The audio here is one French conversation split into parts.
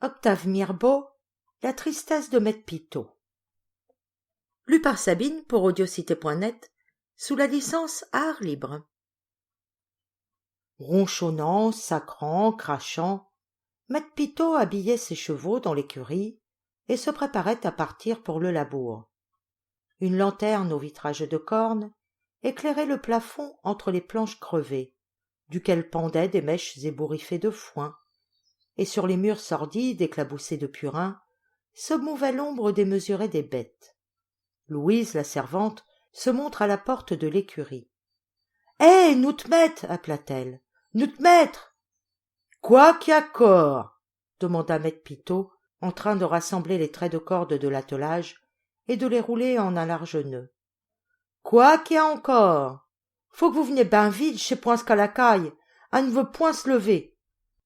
Octave Mirbeau, La tristesse de Maître Pitot. Lu par Sabine pour audiocité.net, sous la licence Art Libre. Ronchonnant, sacrant, crachant, Maître Pitot habillait ses chevaux dans l'écurie et se préparait à partir pour le labour. Une lanterne au vitrage de corne éclairait le plafond entre les planches crevées, duquel pendaient des mèches ébouriffées de foin, et sur les murs sordides éclaboussés de purin se mouvait l'ombre démesurée des bêtes. Louise, la servante, se montre à la porte de l'écurie. « Hé, nous t'mette !» appela-t-elle. « Nous t'mettre !»« Quoi qu'il y a corps ?» demanda Maître Pitot, en train de rassembler les traits de corde de l'attelage et de les rouler en un large nœud. « Quoi qu'il y a encore ? Faut que vous veniez ben vite chez point qu'à la caille. Elle ne veut point se lever.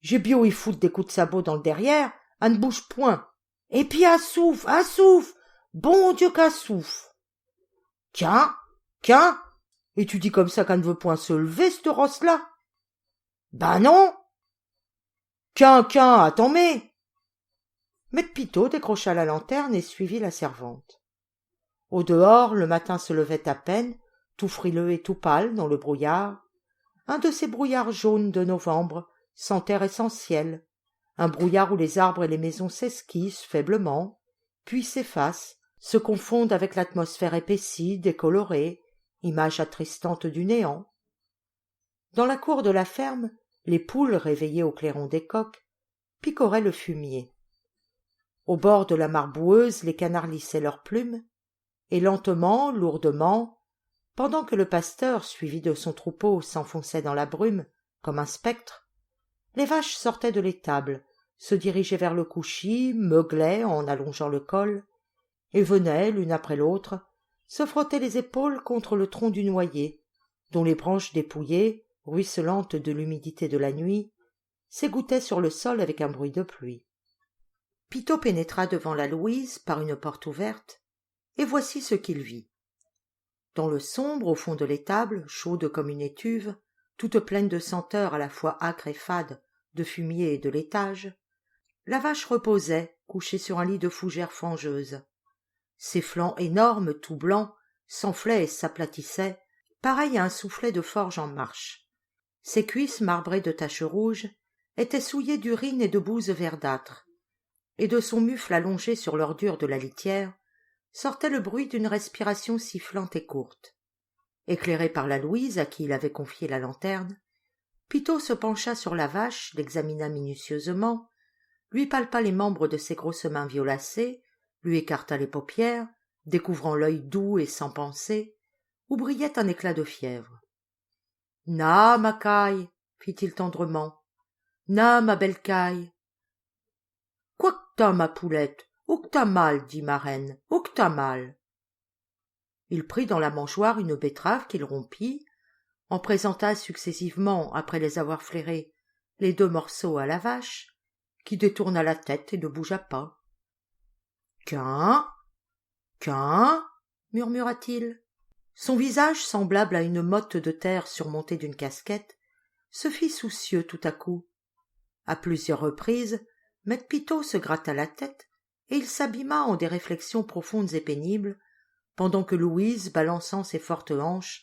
J'ai bio y foutre des coups de sabot dans le derrière, elle ne bouge point. Et puis à souffle, bon Dieu qu'à souffle. Qu'un, et tu dis comme ça qu'elle ne veut point se lever, cette rosse-là? Ben non. Qu'un, attends mais. Maître Pitot décrocha la lanterne et suivit la servante. Au dehors, le matin se levait à peine, tout frileux et tout pâle dans le brouillard, un de ces brouillards jaunes de novembre, sans terre et sans ciel, un brouillard où les arbres et les maisons s'esquissent faiblement, puis s'effacent, se confondent avec l'atmosphère épaissie, décolorée, image attristante du néant. Dans la cour de la ferme, les poules, réveillées au clairon des coqs, picoraient le fumier. Au bord de la mare boueuse, les canards lissaient leurs plumes, et lentement, lourdement, pendant que le pasteur, suivi de son troupeau, s'enfonçait dans la brume, comme un spectre, les vaches sortaient de l'étable, se dirigeaient vers le couchis, meuglaient en allongeant le col, et venaient, l'une après l'autre, se frotter les épaules contre le tronc du noyer, dont les branches dépouillées, ruisselantes de l'humidité de la nuit, s'égouttaient sur le sol avec un bruit de pluie. Pitot pénétra devant la Louise par une porte ouverte, et voici ce qu'il vit. Dans le sombre, au fond de l'étable, chaude comme une étuve, toute pleine de senteurs à la fois âcres et fades, de fumier et de laitage, la vache reposait, couchée sur un lit de fougères fangeuses. Ses flancs énormes, tout blancs, s'enflaient et s'aplatissaient, pareils à un soufflet de forge en marche. Ses cuisses marbrées de taches rouges étaient souillées d'urine et de bouse verdâtre, et de son mufle allongé sur l'ordure de la litière sortait le bruit d'une respiration sifflante et courte. Éclairé par la Louise à qui il avait confié la lanterne, Pitot se pencha sur la vache, l'examina minutieusement, lui palpa les membres de ses grosses mains violacées, lui écarta les paupières, découvrant l'œil doux et sans pensée, où brillait un éclat de fièvre. « Na, ma caille, fit-il tendrement. « Na, ma belle caille. »« Quoi que t'as, ma poulette? Où que t'as mal, dit ma reine, où que t'as mal ?» Il prit dans la mangeoire une betterave qu'il rompit, en présenta successivement, après les avoir flairés, les 2 morceaux à la vache, qui détourna la tête et ne bougea pas. « Qu'un, murmura-t-il. Son visage, semblable à une motte de terre surmontée d'une casquette, se fit soucieux tout à coup. À plusieurs reprises, Maître Pitot se gratta la tête, et il s'abîma en des réflexions profondes et pénibles, pendant que Louise, balançant ses fortes hanches,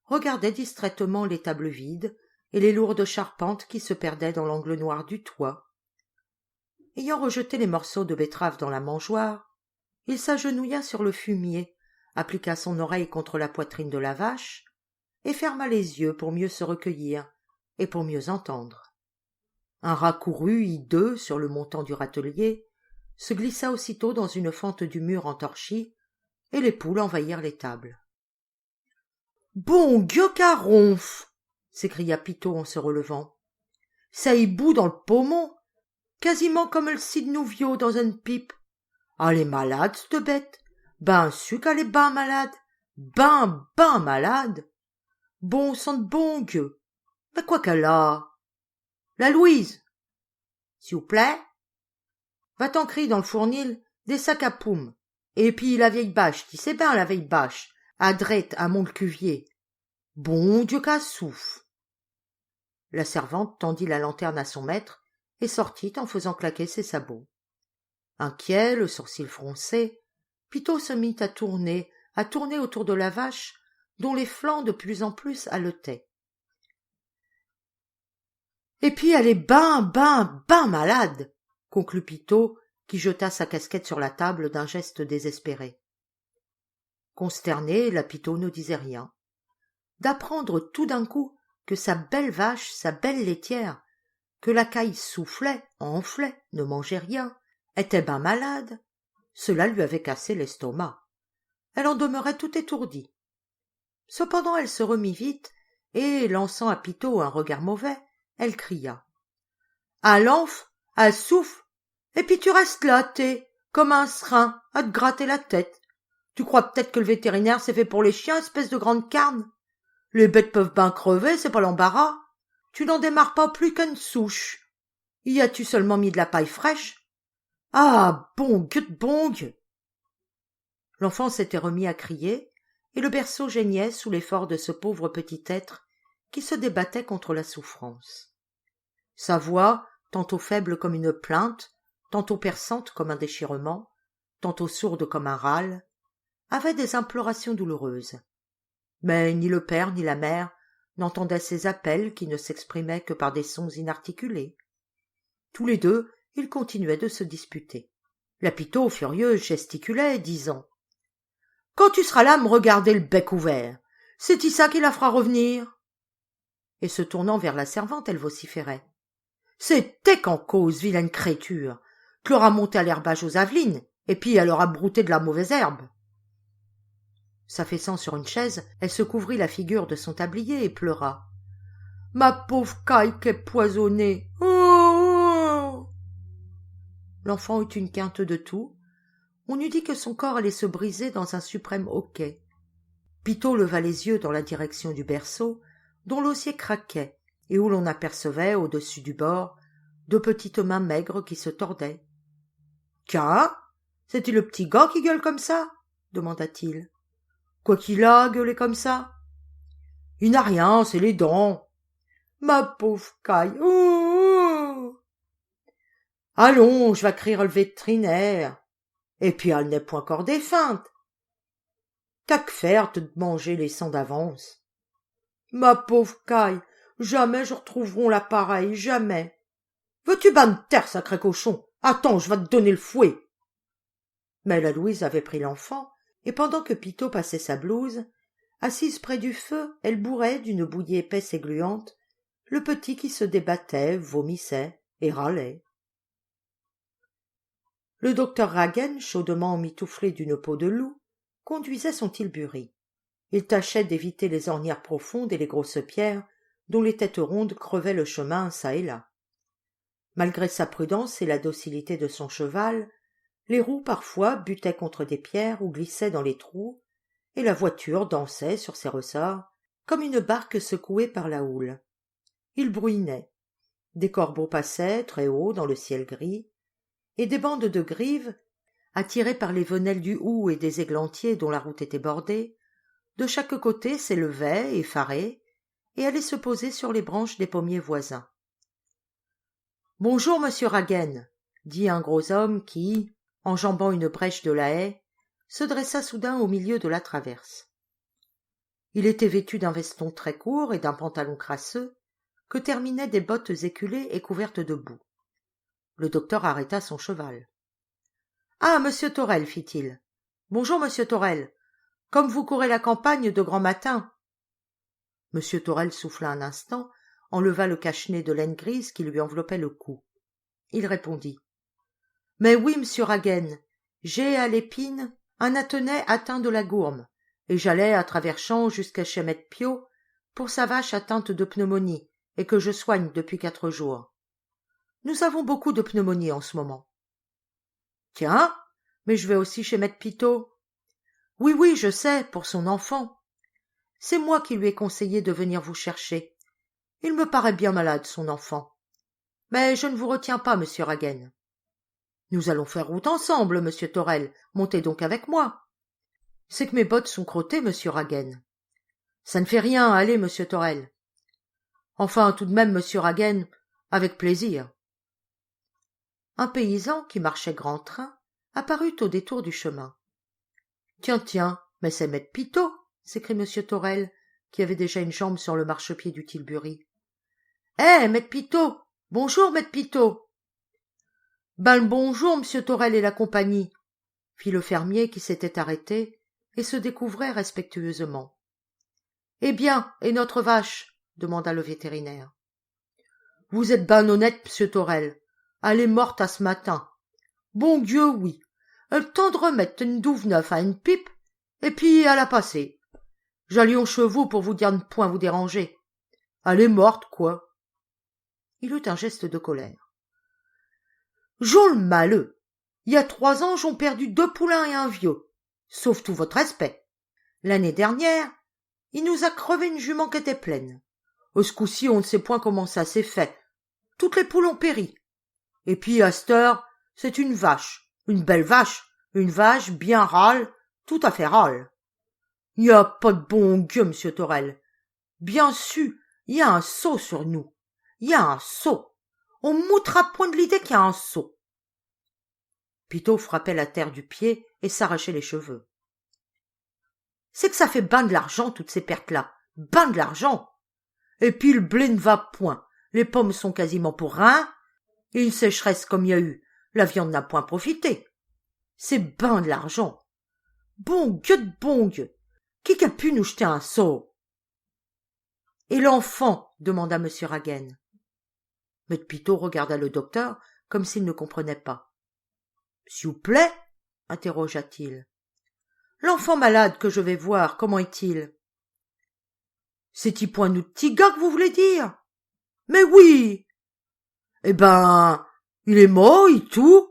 regardait distraitement l'étable vide et les lourdes charpentes qui se perdaient dans l'angle noir du toit. Ayant rejeté les morceaux de betterave dans la mangeoire, il s'agenouilla sur le fumier, appliqua son oreille contre la poitrine de la vache, et ferma les yeux pour mieux se recueillir et pour mieux entendre. Un rat courut, hideux, sur le montant du râtelier, se glissa aussitôt dans une fente du mur entorchie, et les poules envahirent l'étable. « Bon Dieu qu'a ronfle !» s'écria Pitot en se relevant. « Ça y bout dans le poumon, quasiment comme le cid Nouvio dans une pipe. Elle est malade, cette bête. Ben sûr qu'elle est ben malade. Ben malade. Bon sang de bon Dieu. Mais quoi qu'elle a? La Louise. S'il vous plaît. Va-t'en crier dans le fournil des sacs à poum. Et puis la vieille bâche, tu sais ben la vieille bâche, à drette à Montcuvier. Bon Dieu qu'à souffle. La servante tendit la lanterne à son maître et sortit en faisant claquer ses sabots. Inquiet, le sourcil froncé, Pitot se mit à tourner autour de la vache, dont les flancs de plus en plus haletaient. Et puis elle est ben malade, conclut Pitot, qui jeta sa casquette sur la table d'un geste désespéré. Consternée, la Pitot ne disait rien. D'apprendre tout d'un coup que sa belle vache, sa belle laitière, que la caille soufflait, enflait, ne mangeait rien, était ben malade, cela lui avait cassé l'estomac. Elle en demeurait tout étourdie. Cependant elle se remit vite, et, lançant à Pitot un regard mauvais, elle cria. « Ah l'enf, elle souffle, et puis tu restes là, comme un serin, à te gratter la tête. Tu crois peut-être que le vétérinaire c'est fait pour les chiens, espèce de grande carne? Les bêtes peuvent ben crever, c'est pas l'embarras. Tu n'en démarres pas plus qu'une souche. Y as-tu seulement mis de la paille fraîche? Ah, bong! » L'enfant s'était remis à crier, et le berceau geignait sous l'effort de ce pauvre petit être qui se débattait contre la souffrance. Sa voix, tantôt faible comme une plainte, tantôt perçante comme un déchirement, tantôt sourde comme un râle, avait des implorations douloureuses. Mais ni le père ni la mère n'entendaient ces appels qui ne s'exprimaient que par des sons inarticulés. Tous les deux, ils continuaient de se disputer. La Pitot, furieuse, gesticulait, disant « Quand tu seras là à me regarder le bec ouvert, c'est-y ça qui la fera revenir ?» Et se tournant vers la servante, elle vociférait. « C'est t'es qu'en cause, vilaine créature, tu l'auras monté à l'herbage aux Avelines, et puis elle aura brouté de la mauvaise herbe. » S'affaissant sur une chaise, elle se couvrit la figure de son tablier et pleura. « Ma pauvre caille qu'est poisonnée. Oh !» L'enfant eut une quinte de toux. On eût dit que son corps allait se briser dans un suprême hoquet. Pitot leva les yeux dans la direction du berceau, dont l'osier craquait, et où l'on apercevait, au-dessus du bord, deux petites mains maigres qui se tordaient. « Tiens, c'est-il le petit gars qui gueule comme ça ?» demanda-t-il. « Quoi qu'il a gueulé comme ça ?»« Il n'a rien, c'est les dents. »« Ma pauvre caille. Ouh !»« Allons, je vais crier le vétérinaire. Et puis elle n'est point encore défunte. T'as que faire de manger les sangs d'avance. Ma pauvre caille, jamais je retrouverons l'appareil, jamais. Veux-tu ban de terre, sacré cochon? Attends, je vais te donner le fouet. » Mais la Louise avait pris l'enfant, et pendant que Pitot passait sa blouse, assise près du feu, elle bourrait d'une bouillie épaisse et gluante le petit qui se débattait, vomissait et râlait. Le docteur Ragen, chaudement emmitouflé d'une peau de loup, conduisait son tilbury. Il tâchait d'éviter les ornières profondes et les grosses pierres dont les têtes rondes crevaient le chemin çà et là. Malgré sa prudence et la docilité de son cheval, les roues parfois butaient contre des pierres ou glissaient dans les trous, et la voiture dansait sur ses ressorts comme une barque secouée par la houle. Il bruinait. Des corbeaux passaient très haut dans le ciel gris, et des bandes de grives, attirées par les venelles du houx et des églantiers dont la route était bordée, de chaque côté s'élevaient, effarées, et allaient se poser sur les branches des pommiers voisins. « Bonjour, monsieur Ragen, » dit un gros homme qui, enjambant une brèche de la haie, se dressa soudain au milieu de la traverse. Il était vêtu d'un veston très court et d'un pantalon crasseux, que terminaient des bottes éculées et couvertes de boue. Le docteur arrêta son cheval. « Ah, monsieur Torel, fit-il. Bonjour, monsieur Torel. Comme vous courez la campagne de grand matin. » Monsieur Torel souffla un instant, enleva le cache-nez de laine grise qui lui enveloppait le cou. Il répondit. « Mais oui, monsieur Ragen, j'ai à l'épine un attenay atteint de la gourme, et j'allais à travers champs jusqu'à chez Maître Piot pour sa vache atteinte de pneumonie et que je soigne depuis 4 jours. Nous avons beaucoup de pneumonie en ce moment. »« Tiens, mais je vais aussi chez Maître Pitot. »« Oui, je sais, pour son enfant. C'est moi qui lui ai conseillé de venir vous chercher. Il me paraît bien malade, son enfant. Mais je ne vous retiens pas, monsieur Ragen. Nous allons faire route ensemble, monsieur Torel. Montez donc avec moi. C'est que mes bottes sont crottées, monsieur Ragen. Ça ne fait rien, allez, monsieur Torel. Enfin, tout de même, monsieur Ragen, avec plaisir. un paysan qui marchait grand train apparut au détour du chemin. « Tiens, mais c'est maître Pitot !» s'écrie M. Torrel, qui avait déjà une jambe sur le marchepied du tilbury. « Eh, maître Pitot! Bonjour, maître Pitot !»« Ben le bonjour, M. Torrel et la compagnie !» fit le fermier qui s'était arrêté et se découvrait respectueusement. « Eh bien, et notre vache ?» demanda le vétérinaire. « Vous êtes ben honnête, M. Torrel. Elle est morte à ce matin. Bon Dieu, oui. Le temps de remettre une douve neuve à une pipe, et puis elle a passé. J'allais aux chevaux pour vous dire ne point vous déranger. Elle est morte, quoi. » Il eut un geste de colère. « J'en le malheur. Il y a 3 ans, j'en perdu 2 poulains et un vieux, sauf tout votre respect. L'année dernière, il nous a crevé une jument qui était pleine. Ce coup-ci, on ne sait point comment ça s'est fait. Toutes les poules ont péri. Et puis, à cette heure, c'est une vache, une belle vache, une vache bien râle, tout à fait râle. Il n'y a pas de bon Dieu, M. Torrel. Bien sûr, il y a un sot sur nous. Il y a un sot. On moutera point de l'idée qu'il y a un sot. » Pitot frappait la terre du pied et s'arrachait les cheveux. « C'est que ça fait ben de l'argent, toutes ces pertes-là. Ben de l'argent. Et puis le blé ne va point. Les pommes sont quasiment pour rien. Et une sécheresse comme il y a eu, la viande n'a point profité. C'est ben de l'argent. Bon Dieu de bon Dieu. Qui a pu nous jeter un sot ?» ?»« Et l'enfant ?» demanda M. Raguenne. M. Pitot regarda le docteur comme s'il ne comprenait pas. « S'il vous plaît ?» interrogea-t-il. « L'enfant malade que je vais voir, comment est-il ?»« C'est-y point nous petits gars que vous voulez dire ?»« Mais oui !»« Eh ben, il est mort et tout.